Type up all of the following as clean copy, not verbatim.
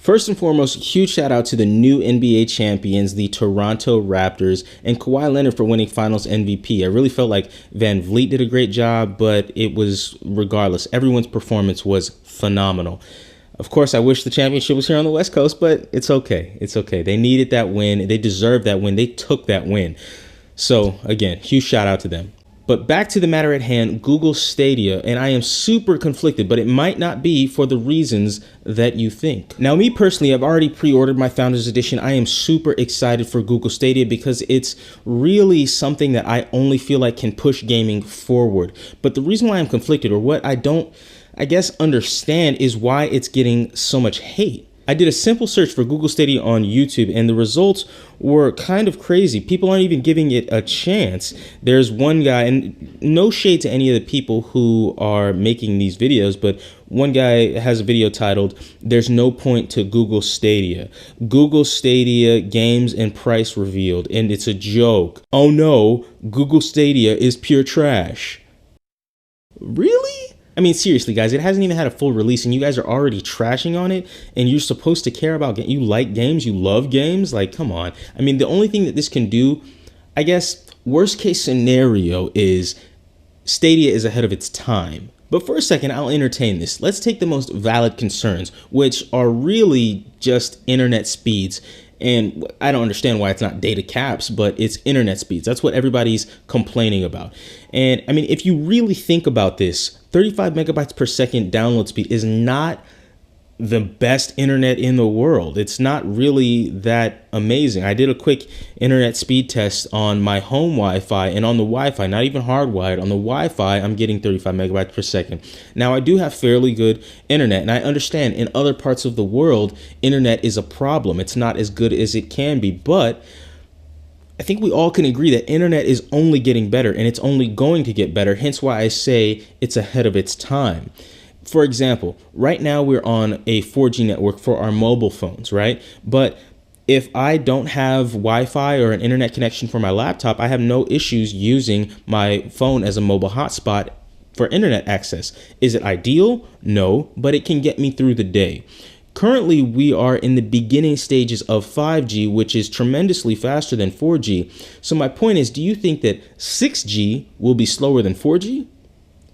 First and foremost, huge shout out to the new NBA champions, the Toronto Raptors, and Kawhi Leonard for winning Finals MVP. I really felt like Van Vliet did a great job, but it was, regardless, everyone's performance was phenomenal. Of course, I wish the championship was here on the West Coast, but it's okay. It's okay. They needed that win. They deserved that win. They took that win. So, again, huge shout out to them. But back to the matter at hand, Google Stadia, and I am super conflicted, but it might not be for the reasons that you think. Now, me personally, I've already pre-ordered my Founders Edition. I am super excited for Google Stadia because it's really something that I only feel like can push gaming forward. But the reason why I'm conflicted, or what I don't, I guess, understand, is why it's getting so much hate. I did a simple search for Google Stadia on YouTube, and the results were kind of crazy. People aren't even giving it a chance. There's one guy, and no shade to any of the people who are making these videos, but one guy has a video titled, "There's no point to Google Stadia. Google Stadia games and price revealed," and it's a joke. Oh no, Google Stadia is pure trash. Really? I mean, seriously, guys, it hasn't even had a full release, and you guys are already trashing on it, and you're supposed to care about games. You like games, you love games. Like, come on. I mean, the only thing that this can do, I guess, worst case scenario is Stadia is ahead of its time. But for a second, I'll entertain this. Let's take the most valid concerns, which are really just internet speeds. And I don't understand why it's not data caps, but it's internet speeds. That's what everybody's complaining about. And I mean, if you really think about this, 35 megabytes per second download speed is not the best internet in the world. It's not really that amazing. I did a quick internet speed test on my home Wi-Fi, and on the Wi-Fi, not even hardwired, on the Wi-Fi, I'm getting 35 megabytes per second. Now, I do have fairly good internet, and I understand in other parts of the world, internet is a problem. It's not as good as it can be, but I think we all can agree that internet is only getting better, and it's only going to get better, hence why I say it's ahead of its time. For example, right now we're on a 4G network for our mobile phones, right? But if I don't have Wi-Fi or an internet connection for my laptop, I have no issues using my phone as a mobile hotspot for internet access. Is it ideal? No, but it can get me through the day. Currently, we are in the beginning stages of 5G, which is tremendously faster than 4G. So my point is, do you think that 6G will be slower than 4G?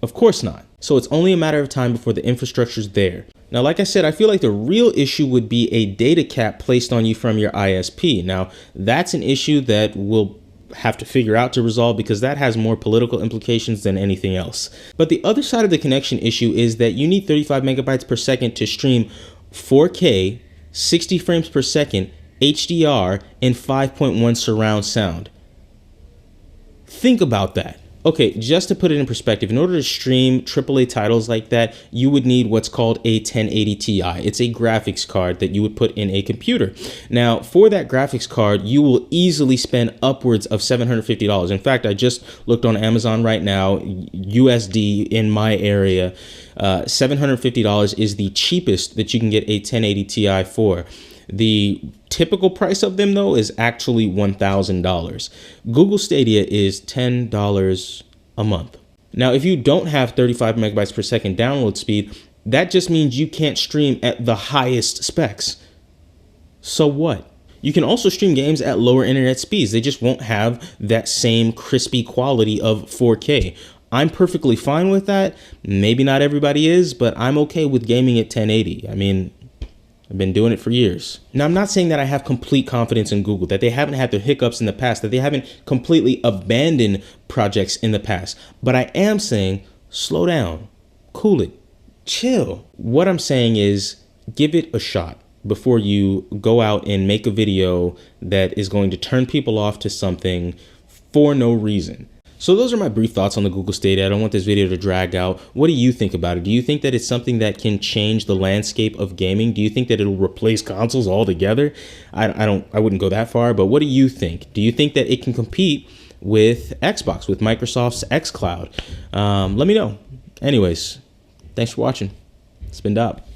Of course not. So it's only a matter of time before the infrastructure's there. Now, like I said, I feel like the real issue would be a data cap placed on you from your ISP. Now, that's an issue that we'll have to figure out to resolve, because that has more political implications than anything else. But the other side of the connection issue is that you need 35 megabytes per second to stream 4K, 60 frames per second, HDR, and 5.1 surround sound. Think about that. Okay, just to put it in perspective, in order to stream AAA titles like that, you would need what's called a 1080 Ti. It's a graphics card that you would put in a computer. Now, for that graphics card, you will easily spend upwards of $750. In fact, I just looked on Amazon right now, USD in my area, $750 is the cheapest that you can get a 1080 Ti for. The typical price of them, though, is actually $1,000. Google Stadia is $10 a month. Now, if you don't have 35 megabytes per second download speed, that just means you can't stream at the highest specs. So what? You can also stream games at lower internet speeds. They just won't have that same crispy quality of 4K. I'm perfectly fine with that. Maybe not everybody is, but I'm okay with gaming at 1080. I mean, I've been doing it for years. Now, I'm not saying that I have complete confidence in Google, that they haven't had their hiccups in the past, that they haven't completely abandoned projects in the past. But I am saying, slow down, cool it, chill. What I'm saying is, give it a shot before you go out and make a video that is going to turn people off to something for no reason. So those are my brief thoughts on the Google Stadia. I don't want this video to drag out. What do you think about it? Do you think that it's something that can change the landscape of gaming? Do you think that it'll replace consoles altogether? I wouldn't go that far, but what do you think? Do you think that it can compete with Xbox, with Microsoft's xCloud? Let me know. Anyways, thanks for watching. It's been Dop.